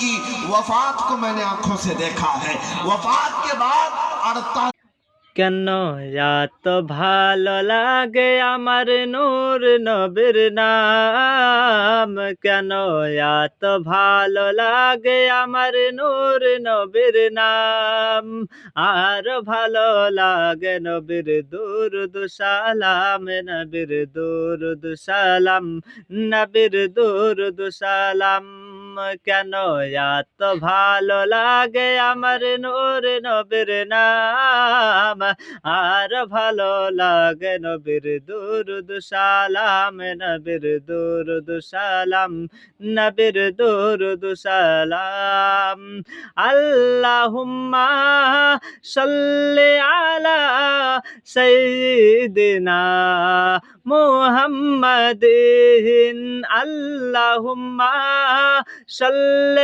की वफात को मैंने आंखों से देखा है। वफात के बाद 48 কেন এত ভালো লাগে আমার নূর নবীর নাম, কেন এত ভালো লাগে আমার নূর নবীর নাম, আর ভালো লাগে নবীর দুরূদ সালাম, নবীর দুরূদ সালাম, নবীর দুরূদ সালাম। কেন এত ভালো লাগে আমার নূর নবীর নাম, আর ভালো লাগে নবীর দুরূদ সালাম, নবীর দুরূদ সালাম, নবীর দুরূদ সালাম। আল্লাহুম্মা সাল্লি আলা সাইয়্যিদিনা মুহাম্মাদিন, আল্লাহুম্মা সাল্লি